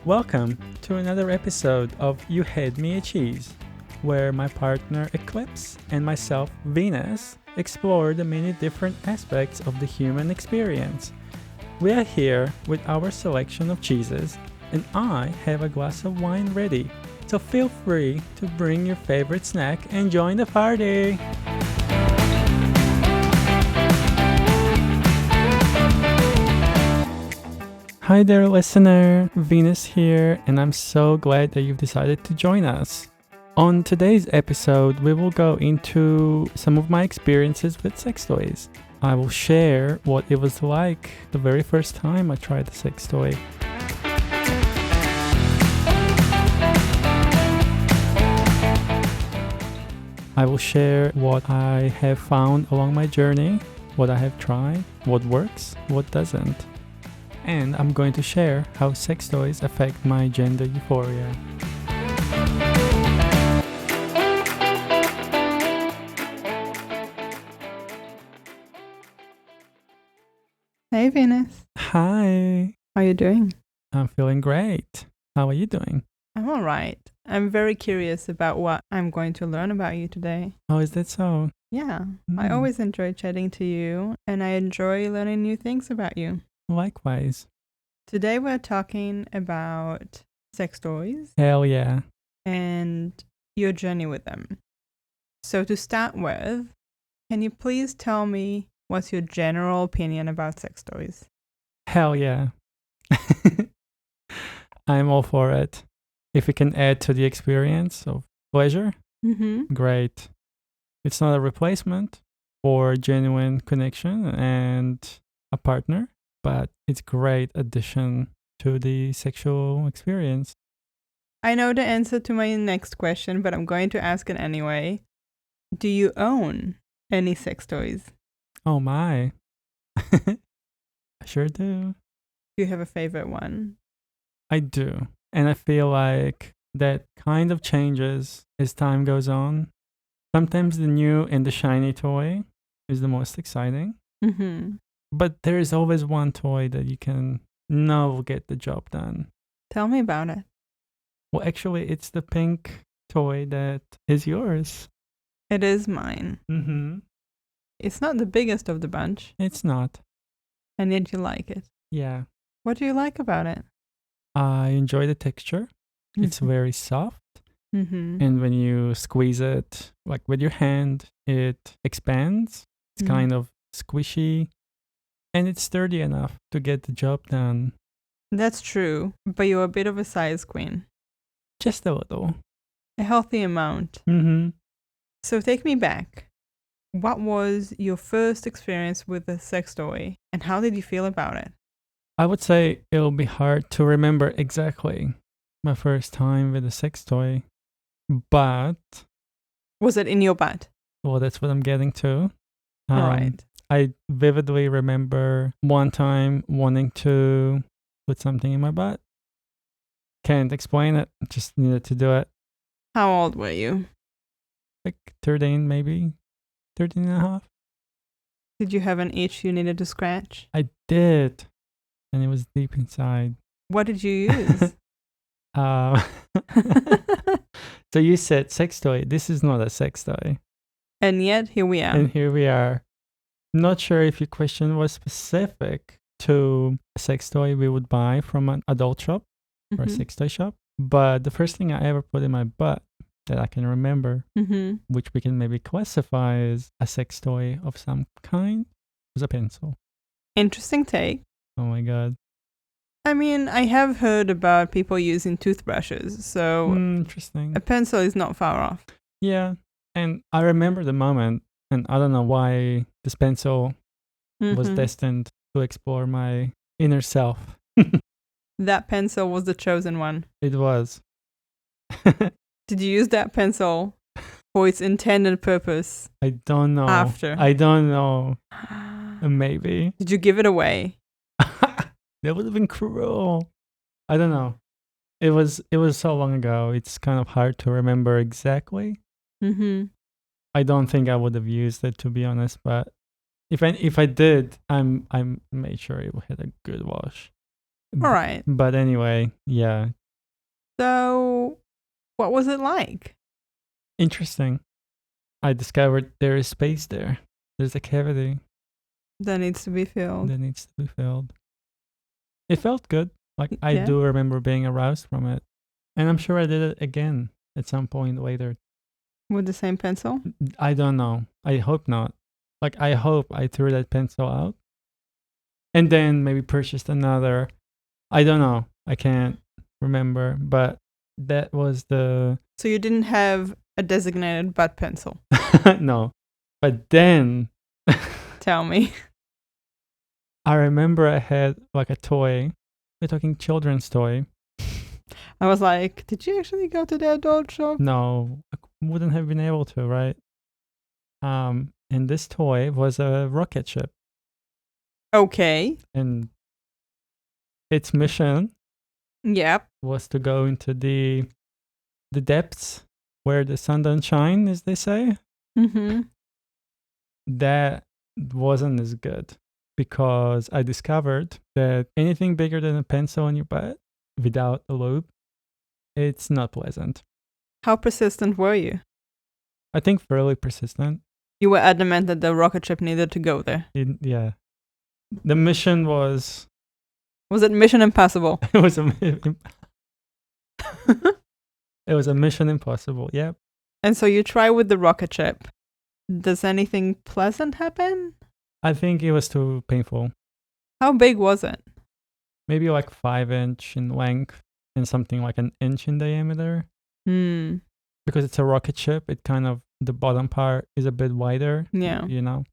Welcome to another episode of You Had Me a Cheese, where my partner Eclipse and myself, Venus, explore the many different aspects of the human experience. We are here with our selection of cheeses, and I have a glass of wine ready, so feel free to bring your favorite snack and join the party! Hi there, listener. Venus here, and I'm so glad that you've decided to join us. On today's episode, we will go into some of my experiences with sex toys. I will share what it was like the very first time I tried a sex toy. I will share what I have found along my journey, what I have tried, what works, what doesn't. And I'm going to share how sex toys affect my gender euphoria. Hey Venus, Hi, how are you doing? I'm feeling great. How are you doing? I'm alright. I'm very curious about what I'm going to learn about you today. How is that so? Yeah, I Mm, always enjoy chatting to you and I enjoy learning new things about you. Likewise. Today we're talking about sex toys Hell yeah. and your journey with them. So to start with, can you please tell me what's your general opinion about sex toys? Hell yeah. I'm all for it. If it can add to the experience of pleasure, Mm-hmm. great. It's not a replacement for genuine connection and a partner, but it's great addition to the sexual experience. I know the answer to my next question, but I'm going to ask it anyway. Do you own any sex toys? Oh my. I sure do. Do you have a favorite one? I do. And I feel like that kind of changes as time goes on. Sometimes the new and the shiny toy is the most exciting, Mm-hmm. but there is always one toy that you can know will get the job done. Tell me about it. Well, actually, it's the pink toy that is yours. It is mine. Mm-hmm. It's not the biggest of the bunch, It's not. and yet you like it. Yeah. What do you like about it? I enjoy the texture. It's very soft. Mm-hmm. And when you squeeze it, like with your hand, it expands. It's kind of squishy. And it's sturdy enough to get the job done. That's true, but you're a bit of a size queen. Just a little. A healthy amount. Mm-hmm. So take me back. What was your first experience with a sex toy, and how did you feel about it? I would say it'll be hard to remember exactly my first time with a sex toy. But, Was it in your butt? well, that's what I'm getting to. All right. I vividly remember one time wanting to put something in my butt. Can't explain it, just needed to do it. How old were you? Like 13, maybe 13 and a half. Did you have an itch you needed to scratch? I did, and it was deep inside. What did you use? Uh, so you said sex toy. This is not a sex toy. And yet, here we are. And here we are. Not sure if your question was specific to a sex toy we would buy from an adult shop or a Mhm. sex toy shop. But the first thing I ever put in my butt that I can remember, Mhm. which we can maybe classify as a sex toy of some kind, was a pencil. Interesting take. Oh my God. I mean, I have heard about people using toothbrushes, so Interesting. a pencil is not far off. Yeah. And I remember the moment, and I don't know why this pencil was Mhm. destined to explore my inner self. That pencil was the chosen one. It was. Did you use that pencil for its intended purpose I don't know. after? I don't know. Maybe. Did you give it away? That would have been cruel. I don't know. It was so long ago. It's kind of hard to remember exactly. Mm-hmm. I don't think I would have used it, to be honest. But if I did, I'm made sure it had a good wash. All right. But anyway, yeah, So, what was it like? interesting. I discovered there is space there. There's a cavity That needs to be filled. that needs to be filled. It felt good. Like I Yeah. do remember being aroused from it, and I'm sure I did it again at some point later. With the same pencil? I don't know. I hope not. Like I hope I threw that pencil out, and then maybe purchased another. I don't know. I can't remember, but that was the So you didn't have a designated butt pencil. no. But then Tell me. I remember I had like a toy. We're talking children's toy. I was like, did you actually go to the adult shop? No, I wouldn't have been able to, right? And this toy was a rocket ship, Okay. and its mission Yep. was to go into the depths where the sun don't shine, as they say. Mm-hmm. That wasn't as good because I discovered that anything bigger than a pencil on your butt without a lube, it's not pleasant. How persistent were you? I think fairly persistent. You were adamant that the rocket ship needed to go there. Yeah. The mission was Was it Mission Impossible? it was it was a mission impossible. Yep. And so you try with the rocket ship. Does anything pleasant happen? I think it was too painful. How big was it? Maybe like 5 inch in length and something like an inch in diameter. Because it's a rocket ship, it kind of the bottom part is a bit wider. Yeah. You know.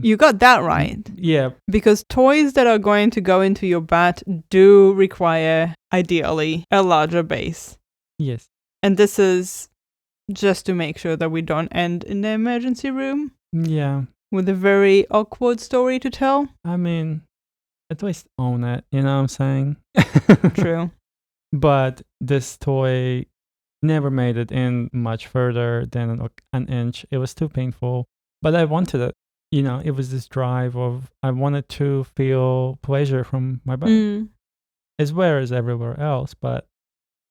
You got that right. Yeah. Because toys that are going to go into your butt do require, ideally, a larger base. Yes. And this is just to make sure that we don't end in the emergency room Yeah. with a very awkward story to tell. I mean, at least own it. You know what I'm saying? True. But this toy never made it in much further than an inch. It was too painful. But I wanted it. You know, it was this drive of I wanted to feel pleasure from my butt, as well as everywhere else. But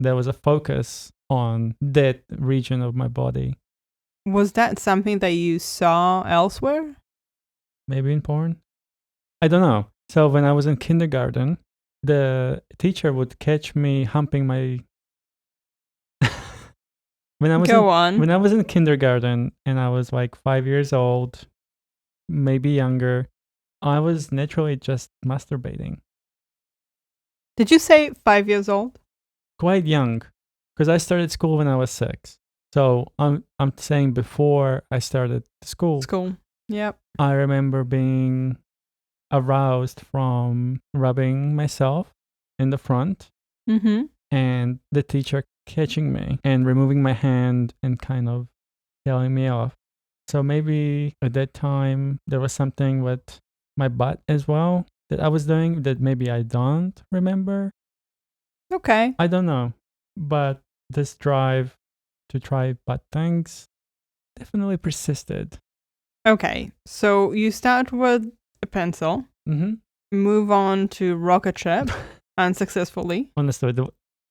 there was a focus on that region of my body. Was that something that you saw elsewhere? Maybe in porn? I don't know. So when I was in kindergarten, the teacher would catch me humping my when I was in kindergarten and I was like 5 years old, maybe younger, I was naturally just masturbating. Did you say 5 years old? Quite young, because I started school when I was 6. So I'm saying before I started school. Yep. I remember being aroused from rubbing myself in the front and the teacher catching me and removing my hand and kind of telling me off. So maybe at that time there was something with my butt as well that I was doing that maybe I don't remember. Okay. I don't know. But this drive to try butt things definitely persisted. Okay. So you start with a pencil, move on to rocket ship unsuccessfully. Honestly,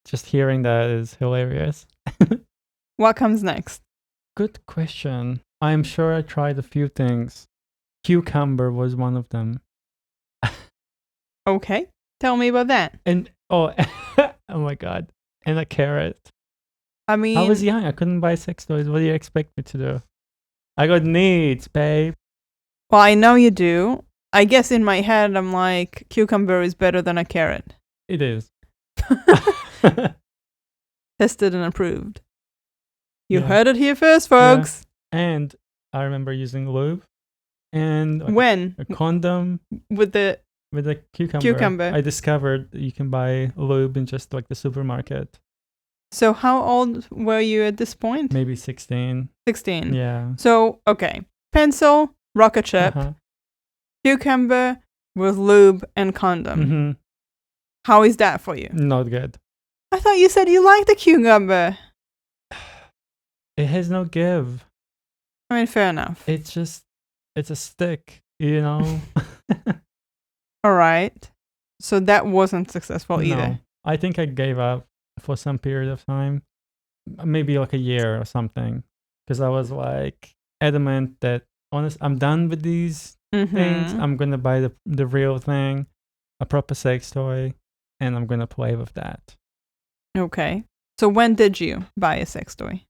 just hearing that is hilarious. What comes next? Good question. I'm sure I tried a few things. Cucumber was one of them. Okay. Tell me about that. And oh my god. And a carrot. I mean, I was young. I couldn't buy sex toys. What do you expect me to do? I got needs, babe. Well, I know you do. I guess in my head, I'm like, cucumber is better than a carrot. It is. Tested and approved. You Yeah. heard it here first, folks. Yeah. And I remember using lube and like When? a condom With the cucumber. I discovered you can buy lube in just like the supermarket. So how old were you at this point? Maybe 16. 16. Yeah. So, okay. Pencil, rocket ship, cucumber with lube and condom. How is that for you? Not good. I thought you said you liked the cucumber. It has no give. I mean, fair enough. It's a stick, you know? All right. So that wasn't successful either. No, I think I gave up for some period of time, maybe like a year or something, because I was like adamant that I'm done with these things. Mm-hmm. I'm gonna buy the real thing, a proper sex toy, and I'm gonna play with that. Okay. So when did you buy a sex toy?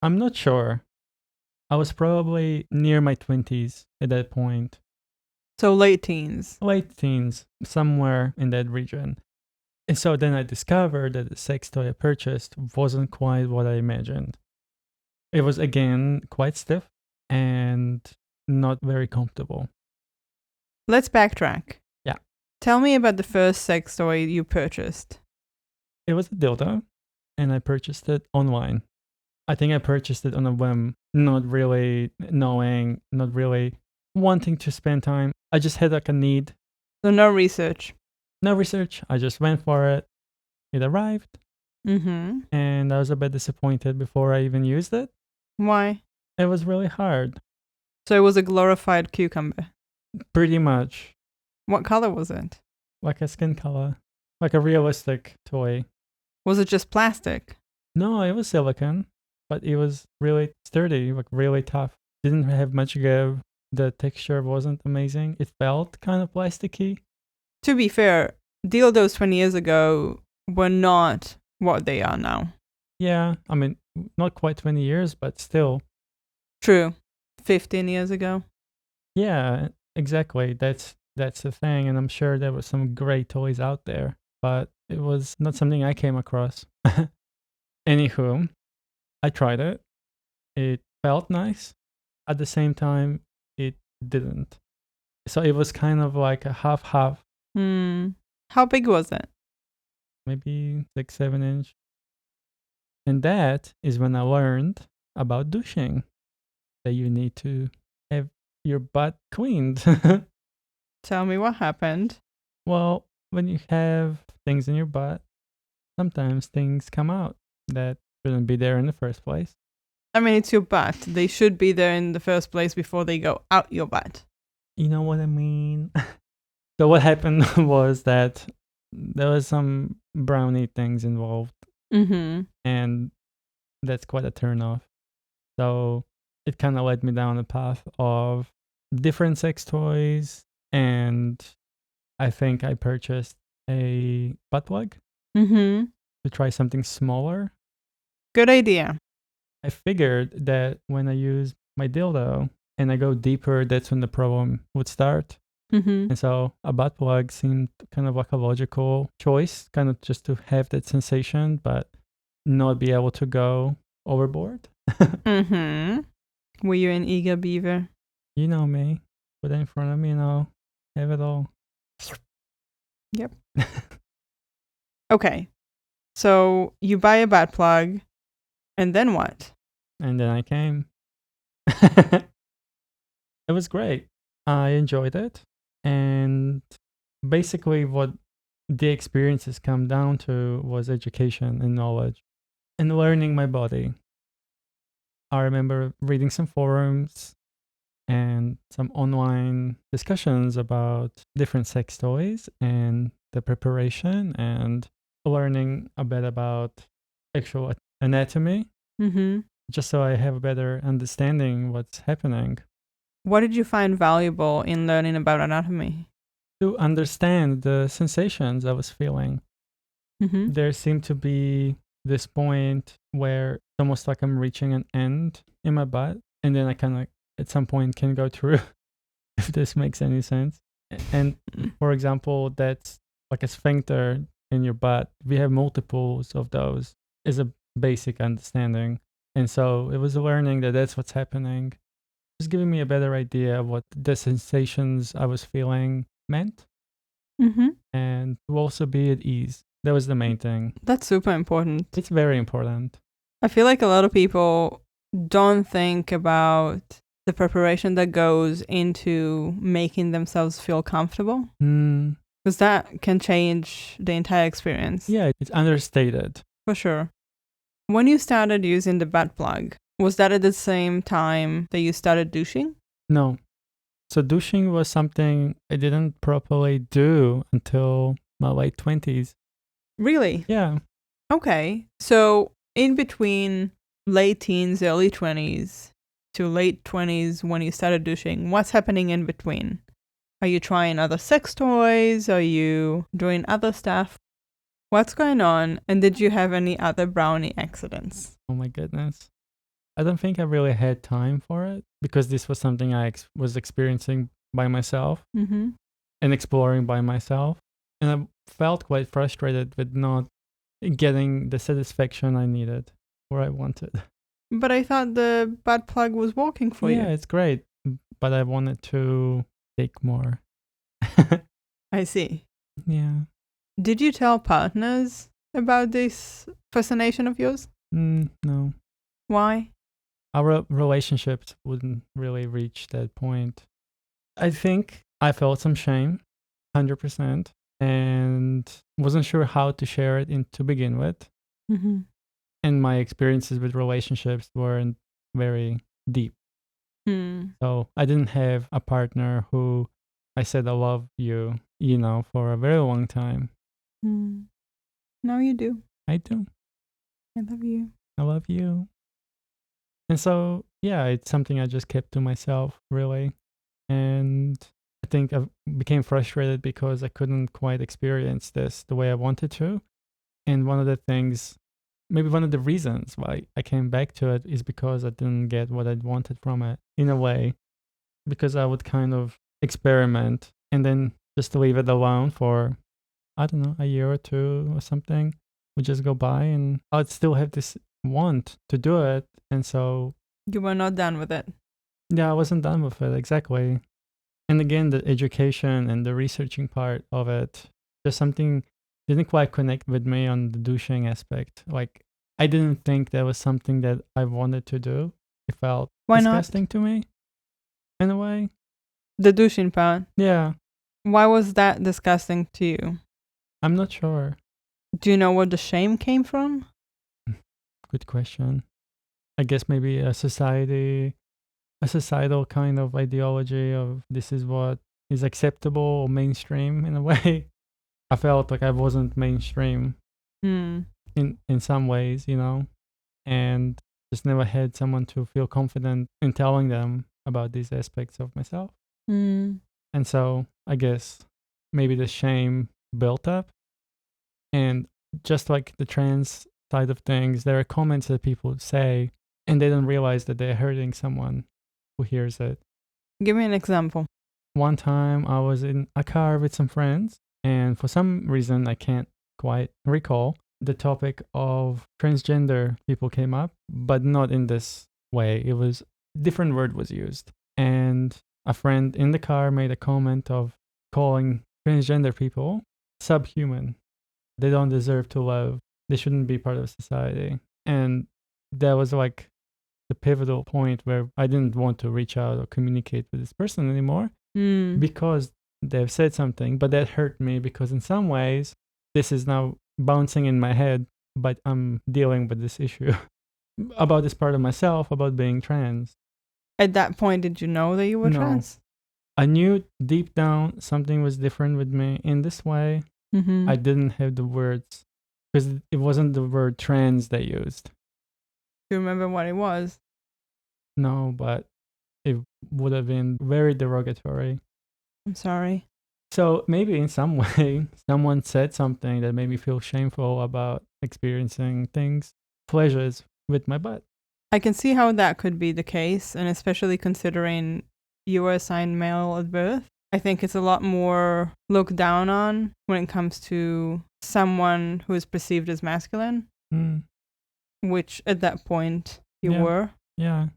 I'm not sure. I was probably near my 20s at that point, So late teens. late teens, somewhere in that region. And so then I discovered that the sex toy I purchased wasn't quite what I imagined. It was again quite stiff and not very comfortable. Let's backtrack. Yeah. Tell me about the first sex toy you purchased. It was a dildo, and I purchased it online. I think I purchased it on a whim, not really knowing, not really wanting to spend time. I just had like a need. So no research. No research. I just went for it. It arrived, Mm-hmm. and I was a bit disappointed before I even used it. Why? It was really hard. So it was a glorified cucumber. Pretty much What color was it? like a skin color, like a realistic toy. Was it just plastic? No, it was silicone, but it was really sturdy, like really tough. Didn't have much give. The texture wasn't amazing. It felt kind of plasticky. To be fair, dildos 20 years ago were not what they are now. Yeah, I mean, not quite 20 years, but still. True. 15 years ago. Yeah, exactly. That's the thing, and I'm sure there were some great toys out there, but it was not something I came across. Anywho, I tried it. It felt nice. At the same time, it didn't. So it was kind of like a half-half, How big was it? maybe 6-7 inch. And that is when I learned about douching, that you need to have your butt cleaned. Tell me what happened. Well, when you have things in your butt, sometimes things come out that shouldn't be there in the first place. I mean, it's your butt. They should be there in the first place before they go out your butt. You know what I mean? So what happened was that there was some brownie things involved, Mm-hmm. and that's quite a turn off. So it kind of led me down a path of different sex toys, and I think I purchased a butt plug Mm-hmm. to try something smaller. Good idea. I figured that when I use my dildo and I go deeper, that's when the problem would start. Mm-hmm. And so a butt plug seemed kind of like a logical choice, kind of just to have that sensation, but not be able to go overboard. Mm-hmm. Were you an eager beaver? You know me. Put it in front of me and I'll have it all. Yep. Okay. So you buy a butt plug, and then what? And then I came. It was great. I enjoyed it. And basically, what the experiences come down to was education and knowledge and learning my body. I remember reading some forums and some online discussions about different sex toys and the preparation, and learning a bit about actual anatomy, Mm-hmm. just so I have a better understanding what's happening. What did you find valuable in learning about anatomy? To understand the sensations I was feeling, Mm-hmm. there seemed to be this point where it's almost like I'm reaching an end in my butt, and then I kind of at some point can go through, if this makes any sense. And for example, that's like a sphincter in your butt. We have multiples of those, is a basic understanding. And so it was learning that that's what's happening. It was giving me a better idea of what the sensations I was feeling meant, Mm-hmm. and to also be at ease. That was the main thing. That's super important. It's very important. I feel like a lot of people don't think about the preparation that goes into making themselves feel comfortable, because that can change the entire experience. Yeah, it's understated. For sure. When you started using the butt plug, Was that at the same time that you started douching? No. So douching was something I didn't properly do until my late 20s. Really? Yeah. Okay. So in between late teens, early 20s to late 20s when you started douching, what's happening in between? Are you trying other sex toys? Are you doing other stuff? What's going on? And did you have any other brownie accidents? Oh my goodness. I don't think I really had time for it because this was something I was experiencing by myself Mm-hmm. and exploring by myself. And I felt quite frustrated with not getting the satisfaction I needed or I wanted. But I thought the butt plug was working for Yeah, you. it's great, but I wanted to take more. I see. Yeah. Did you tell partners about this fascination of yours? No. Why? Our relationships wouldn't really reach that point. I think I felt some shame, 100%, and wasn't sure how to share it to begin with. Mm-hmm. And my experiences with relationships weren't very deep. Hmm. So I didn't have a partner who I said I love you, for a very long time. Hmm. Now you do. I do. I love you. I love you. And so, yeah, it's something I just kept to myself, really. And I think I became frustrated because I couldn't quite experience this the way I wanted to. And one of the things, maybe one of the reasons why I came back to it is because I didn't get what I wanted from it in a way, because I would kind of experiment and then just leave it alone for, I don't know, a year or two or something would just go by and I'd still have this want to do it. And so, You were not done with it. yeah, I wasn't done with it exactly. And again, the education and the researching part of it, just something didn't quite connect with me on the douching aspect. Like, I didn't think that was something that I wanted to do. It felt Why not? disgusting to me in a way. The douching part. Yeah, Why was that disgusting to you? I'm not sure. Do you know where the shame came from? Good question. I guess maybe a societal kind of ideology of this is what is acceptable or mainstream in a way. I felt like I wasn't mainstream Hmm. in some ways, and just never had someone to feel confident in telling them about these aspects of myself. Hmm. And so I guess maybe the shame built up. And just like the trans side of things, there are comments that people say and they don't realize that they're hurting someone who hears it. Give me an example. One time I was in a car with some friends, and for some reason I can't quite recall, the topic of transgender people came up, but not in this way. It was different word was used. And a friend in the car made a comment of calling transgender people subhuman. They don't deserve to love. They shouldn't be part of society. And that was like the pivotal point where I didn't want to reach out or communicate with this person anymore Hmm. because they've said something, but that hurt me because in some ways this is now bouncing in my head, but I'm dealing with this issue about this part of myself, about being trans. At that point, did you know that you were No. trans? I knew deep down something was different with me in this way. Mm-hmm. I didn't have the words because it wasn't the word trans they used. Do you remember what it was? No, but it would have been very derogatory. I'm sorry. So maybe in some way, someone said something that made me feel shameful about experiencing things, pleasures with my butt. I can see how that could be the case, and especially considering you were assigned male at birth. I think it's a lot more looked down on when it comes to someone who is perceived as masculine, Mm, which at that point you yeah, were. yeah.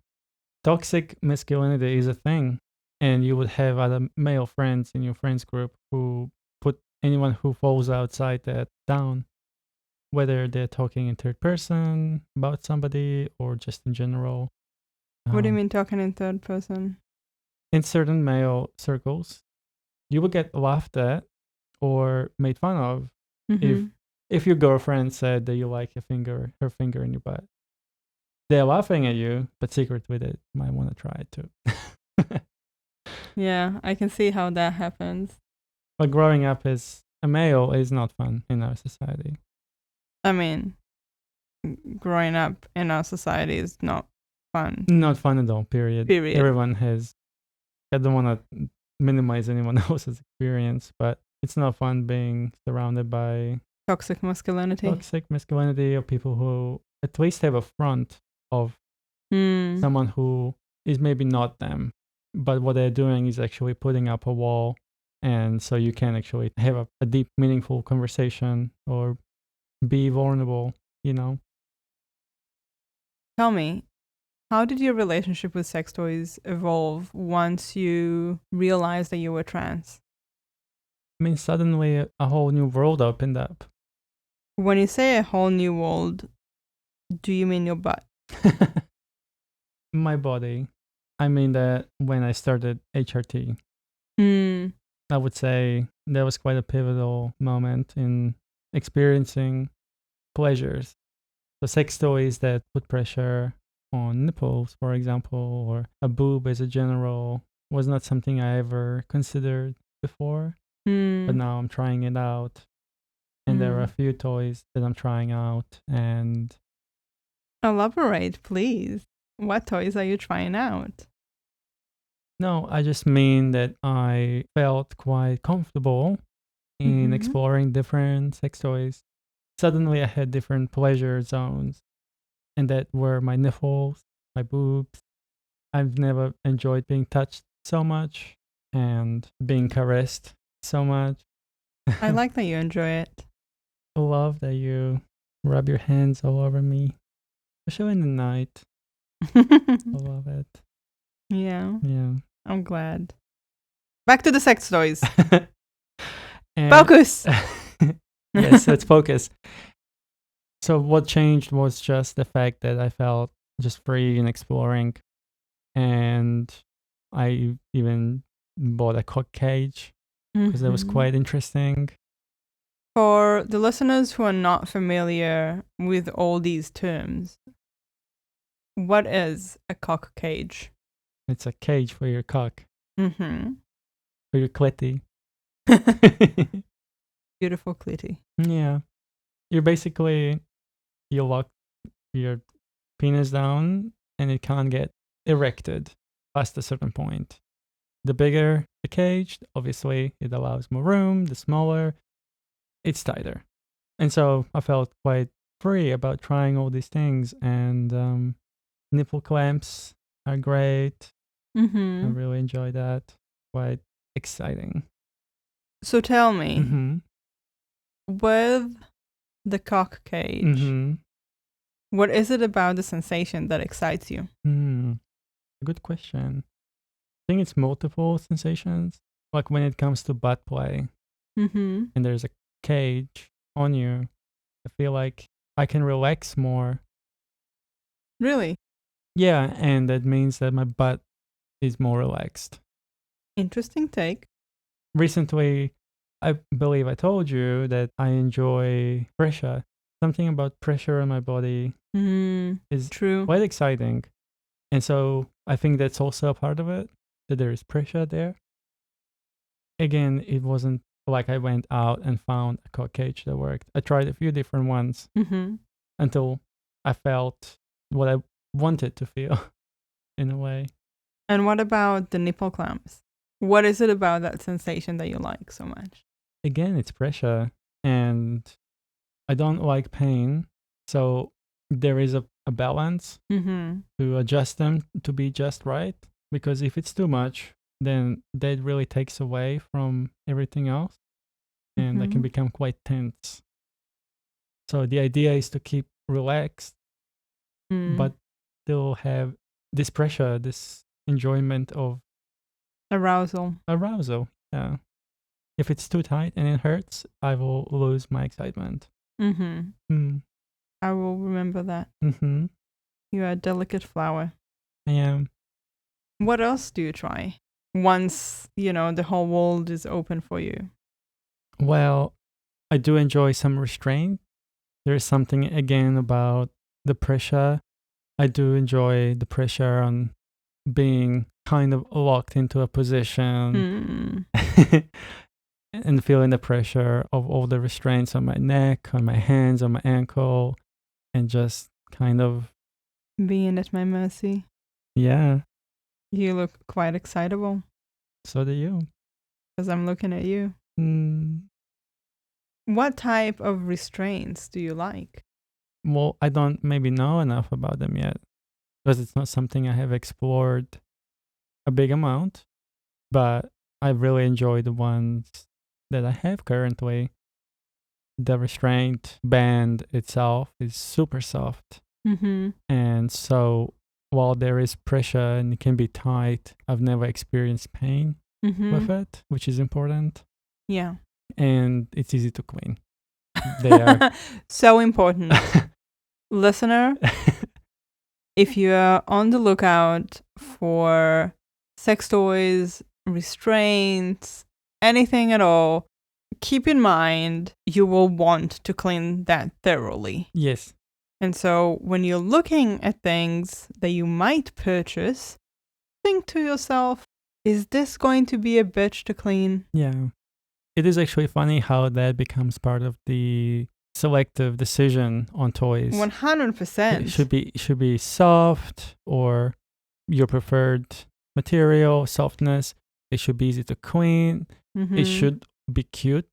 Toxic masculinity is a thing. And you would have other male friends in your friends group who put anyone who falls outside that down, whether they're talking in third person about somebody or just in general. What do you Um, mean talking in third person? in certain male circles, you will get laughed at or made fun of if Mm-hmm. if your girlfriend said that you like her finger in your butt. they're laughing at you, but secretly they might want to try it too. Yeah, I can see how that happens. But growing up as a male is not fun in our society. I mean, growing up in our society is not fun. Not fun at all, period. Everyone has, I don't want to minimize anyone else's experience, but it's not fun being surrounded by toxic masculinity or people who at least have a front of someone who is maybe not them, but what they're doing is actually putting up a wall, and so you can actually have a deep, meaningful conversation or be vulnerable, you know. Tell me, how did your relationship with sex toys evolve once you realized that you were trans? I mean, suddenly a whole new world opened up. When you say a whole new world, do you mean your butt? My body. I mean that when I started HRT, I would say that was quite a pivotal moment in experiencing pleasures. So sex toys that put pressure on nipples, for example, or a boob as a general, was not something I ever considered before. But now I'm trying it out. And there are a few toys that I'm trying out. And elaborate, please. What toys are you trying out? No, I just mean that I felt quite comfortable in exploring different sex toys. Suddenly I had different pleasure zones, and that were my nipples, my boobs. I've never enjoyed being touched so much and being caressed so much. I like that you enjoy it. I love that you rub your hands all over me, especially in the night. I love it. Yeah. Yeah. I'm glad. Back to the sex toys. Focus! Yes, let's focus. So what changed was just the fact that I felt just free in exploring. And I even bought a cock cage because that was quite interesting. For the listeners who are not familiar with all these terms, what is a cock cage? It's a cage for your cock. For your clitty. Beautiful clitty. Yeah. You're basically, you lock your penis down and it can't get erected past a certain point. The bigger the cage, obviously, it allows more room. The smaller, it's tighter. And so I felt quite free about trying all these things. And nipple clamps are great. I really enjoy that. Quite exciting. So tell me, with the cock cage, what is it about the sensation that excites you? Good question. I think it's multiple sensations. Like when it comes to butt play and there's a cage on you, I feel like I can relax more. Really? Yeah, and that means that my butt is more relaxed. Interesting take. Recently, I believe I told you that I enjoy pressure. Something about pressure on my body is true. Quite exciting. And so I think that's also a part of it, that there is pressure there. Again, it wasn't like I went out and found a cock cage that worked. I tried a few different ones until I felt what I wanted to feel in a way. And what about the nipple clamps? What is it about that sensation that you like so much? Again, it's pressure, and I don't like pain. So there is a balance to adjust them to be just right. Because if it's too much, then that really takes away from everything else, and I can become quite tense. So the idea is to keep relaxed, but still have this pressure, this enjoyment of arousal. Yeah. If it's too tight and it hurts, I will lose my excitement. I will remember that. You're a delicate flower. I am. What else do you try once, the whole world is open for you? Well, I do enjoy some restraint. There is something, again, about the pressure I do enjoy the pressure on being kind of locked into a position and feeling the pressure of all the restraints on my neck, on my hands, on my ankle, and just kind of being at my mercy. Yeah. You look quite excitable. So do you. Because I'm looking at you. What type of restraints do you like? Well, I don't maybe know enough about them yet because it's not something I have explored a big amount, but I really enjoy the ones that I have currently. The restraint band itself is super soft. And so while there is pressure and it can be tight, I've never experienced pain with it, which is important. Yeah. And it's easy to clean. They are so important. Listener, if you are on the lookout for sex toys, restraints, anything at all, keep in mind you will want to clean that thoroughly. Yes. And so when you're looking at things that you might purchase, think to yourself, is this going to be a bitch to clean? Yeah. It is actually funny how that becomes part of the selective decision on toys. 100%. It should be soft or your preferred material, softness. It should be easy to clean. It should be cute.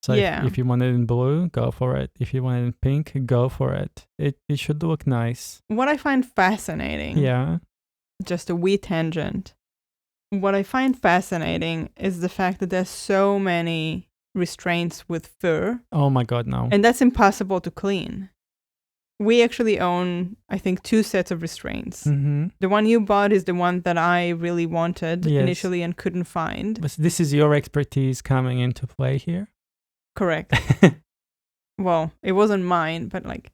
So if you want it in blue, go for it. If you want it in pink, go for it. It should look nice. What I find fascinating. Yeah. Just a wee tangent. What I find fascinating is the fact that there's so many restraints with fur. Oh my God, no. And that's impossible to clean. We actually own, I think, 2 sets of restraints. The one you bought is the one that I really wanted initially and couldn't find. But this is your expertise coming into play here? Correct. Well, it wasn't mine, but like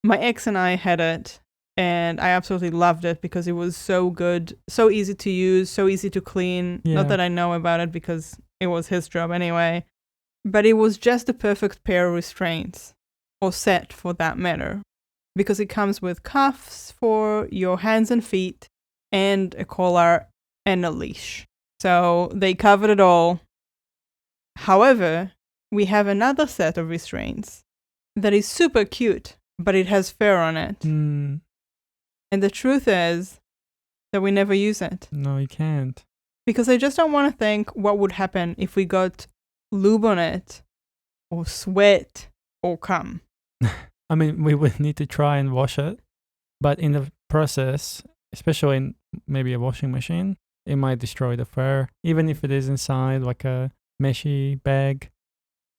my ex and I had it. And I absolutely loved it because it was so good, so easy to use, so easy to clean. Yeah. Not that I know about it because it was his job anyway. But it was just the perfect pair of restraints, or set for that matter. Because it comes with cuffs for your hands and feet, and a collar and a leash. So they covered it all. However, we have another set of restraints that is super cute, but it has fur on it. And the truth is that we never use it. No, you can't. Because I just don't want to think what would happen if we got lube on it, or sweat, or cum. I mean, we would need to try and wash it. But in the process, especially in maybe a washing machine, it might destroy the fur, even if it is inside like a meshy bag.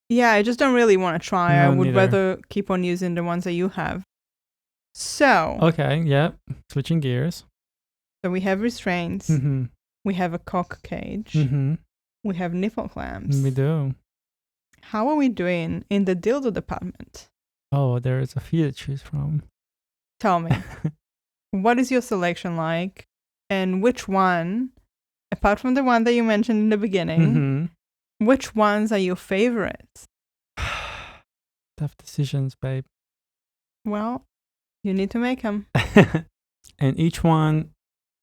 Yeah, I just don't really want to try. No, I would neither. rather keep on using the ones that you have. So. Okay, yeah. Switching gears. So we have restraints. We have a cock cage. We have nipple clamps. We do. How are we doing in the dildo department? Oh, there is a few to choose from. Tell me. What is your selection like? And which one, apart from the one that you mentioned in the beginning, which ones are your favorites? Tough decisions, babe. Well, you need to make them. And each one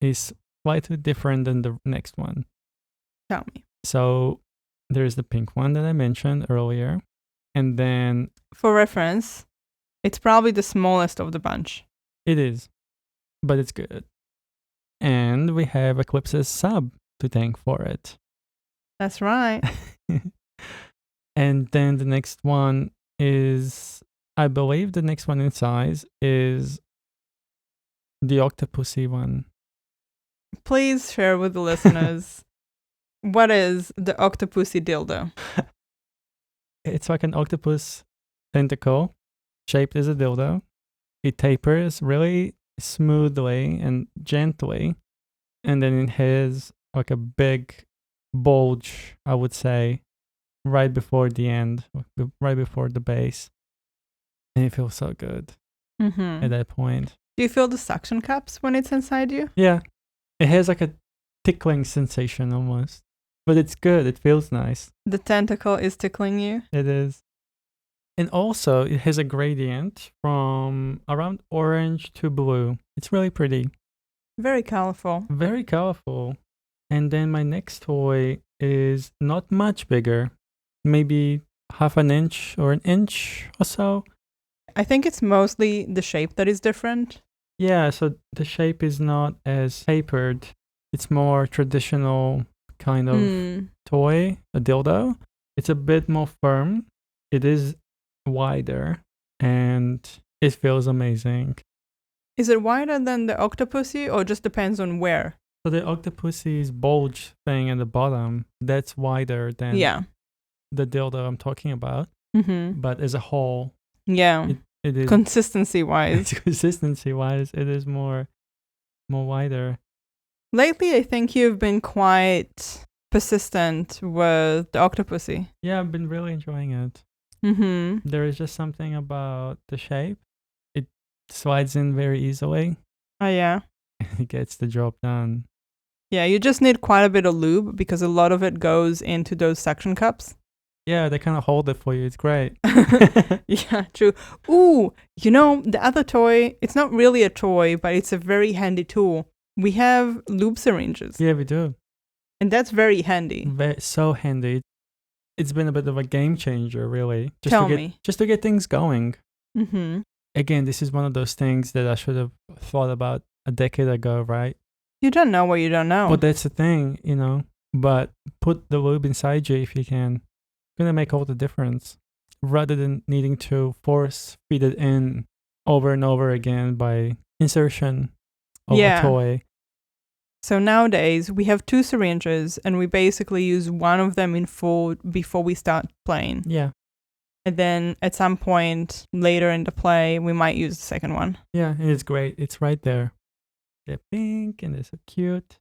is slightly different than the next one. Tell me. So there's the pink one that I mentioned earlier. And then... For reference, it's probably the smallest of the bunch. It is. But it's good. And we have Eclipse's sub to thank for it. That's right. And then the next one is... I believe the next one in size is the Octopussy one. Please share with the listeners. What is the Octopussy dildo? It's like an octopus tentacle shaped as a dildo. It tapers really smoothly and gently. And then it has like a big bulge, I would say, right before the end, right before the base. And it feels so good at that point. Do you feel the suction cups when it's inside you? Yeah. It has like a tickling sensation almost. But it's good. It feels nice. The tentacle is tickling you? It is. And also, it has a gradient from around orange to blue. It's really pretty. Very colorful. Very colorful. And then my next toy is not much bigger. Maybe half an inch or an inch or so. I think it's mostly the shape that is different. Yeah, so the shape is not as tapered. It's more traditional kind of toy, a dildo. It's a bit more firm. It is wider and it feels amazing. Is it wider than the Octopussy or just depends on where? So the Octopussy's bulge thing at the bottom, that's wider than the dildo I'm talking about. Mm-hmm. But as a whole, it is consistency-wise. Consistency-wise, it is more wider. Lately, I think you've been quite persistent with the Octopussy. Yeah, I've been really enjoying it. Mm-hmm. There is just something about the shape. It slides in very easily. Oh, yeah. It gets the job done. Yeah, you just need quite a bit of lube because a lot of it goes into those suction cups. Yeah, they kind of hold it for you. It's great. Yeah, true. Ooh, the other toy, it's not really a toy, but it's a very handy tool. We have lube syringes. Yeah, we do. And that's very handy. So handy. It's been a bit of a game changer, really. Just to get things going. Mm-hmm. Again, this is one of those things that I should have thought about a decade ago, right? You don't know what you don't know. But that's the thing, But put the lube inside you if you can. It's going to make all the difference. Rather than needing to force feed it in over and over again by insertion of a toy. So nowadays, we have 2 syringes, and we basically use one of them in full before we start playing. Yeah. And then at some point later in the play, we might use the second one. Yeah, and it's great. It's right there. They're pink, and they're so cute.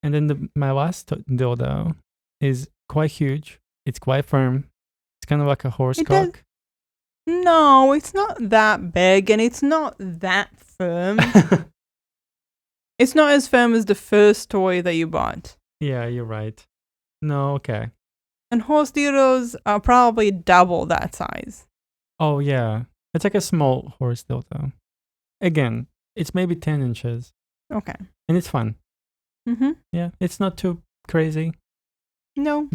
And then my last dildo is quite huge. It's quite firm. It's kind of like a horse cock. No, it's not that big, and it's not that firm. It's not as firm as the first toy that you bought. Yeah, you're right. No, okay. And horse dildos are probably double that size. Oh, yeah. It's like a small horse dildo. Again, it's maybe 10 inches. Okay. And it's fun. Mm-hmm. Yeah, it's not too crazy. No.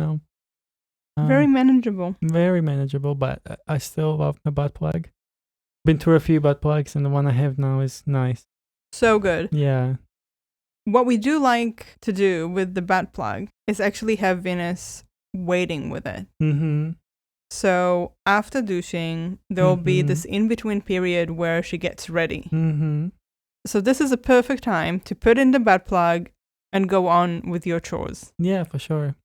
Very manageable. Very manageable, but I still love my butt plug. Been through a few butt plugs, and the one I have now is nice. So good. Yeah. What we do like to do with the butt plug is actually have Venus waiting with it. Mm-hmm. So after douching, there will be this in-between period where she gets ready. Mm-hmm. So this is a perfect time to put in the butt plug and go on with your chores. Yeah, for sure.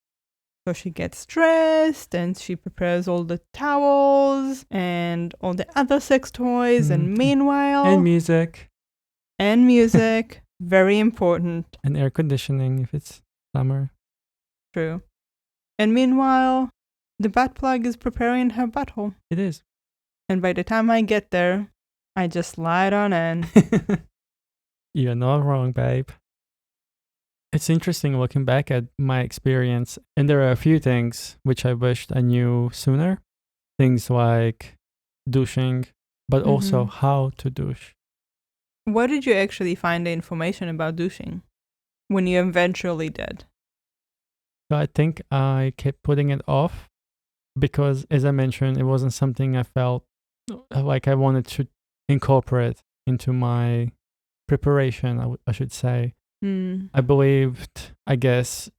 So she gets dressed and she prepares all the towels and all the other sex toys and meanwhile... And music. Very important. And air conditioning if it's summer. True. And meanwhile, the butt plug is preparing her butthole. It is. And by the time I get there, I just slide on in. You're not wrong, babe. It's interesting looking back at my experience, and there are a few things which I wished I knew sooner. Things like douching, but also how to douche. Where did you actually find the information about douching when you eventually did? So I think I kept putting it off because, as I mentioned, it wasn't something I felt like I wanted to incorporate into my preparation, I should say. I believed, I guess,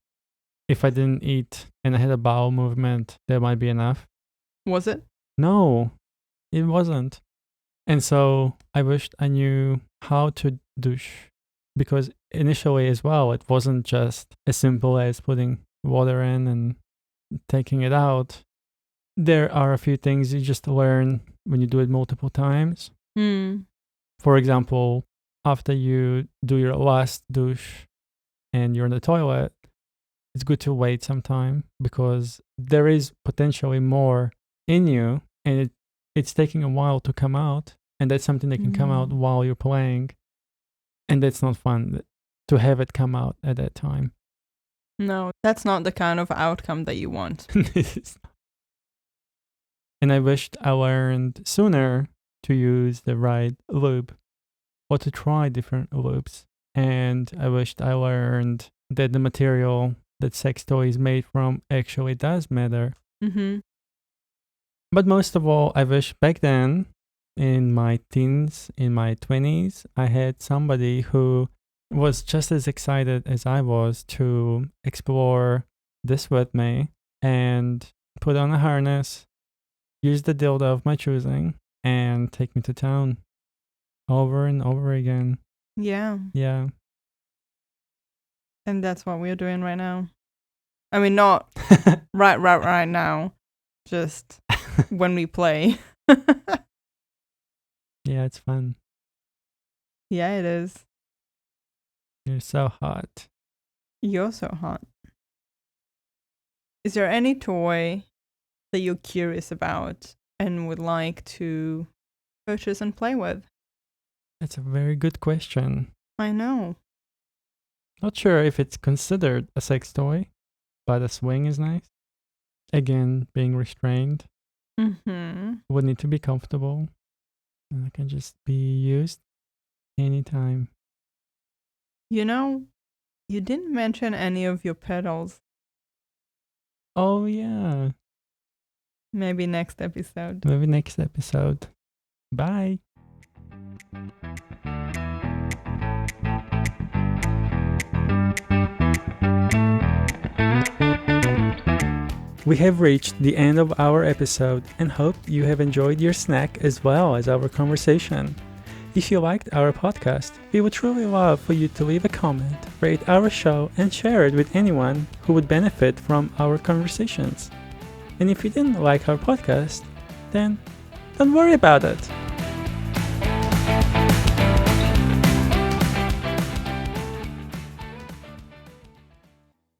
if I didn't eat and I had a bowel movement, that might be enough. Was it? No, it wasn't. And so I wished I knew how to douche, because initially as well, it wasn't just as simple as putting water in and taking it out. There are a few things you just learn when you do it multiple times. For example, after you do your last douche and you're in the toilet, it's good to wait some time because there is potentially more in you, and it's taking a while to come out, and that's something that can come out while you're playing, and that's not fun to have it come out at that time. No, that's not the kind of outcome that you want. And I wished I learned sooner to use the right lube or to try different lubes. And I wished I learned that the material that sex toy is made from actually does matter. Mm-hmm. But most of all, I wish back then, in my teens, in my 20s, I had somebody who was just as excited as I was to explore this with me and put on a harness, use the dildo of my choosing, and take me to town over and over again. Yeah. Yeah. And that's what we're doing right now. I mean, not right now, just when we play. Yeah, it's fun. Yeah, it is. You're so hot. You're so hot. Is there any toy that you're curious about and would like to purchase and play with? That's a very good question. I know. Not sure if it's considered a sex toy, but a swing is nice. Again, being restrained. Mm-hmm. Would need to be comfortable. And it can just be used anytime. You know, you didn't mention any of your pedals. Oh, yeah. Maybe next episode. Maybe next episode. Bye. We have reached the end of our episode and hope you have enjoyed your snack as well as our conversation. If you liked our podcast, we would truly love for you to leave a comment, rate our show, and share it with anyone who would benefit from our conversations. And if you didn't like our podcast, then don't worry about it.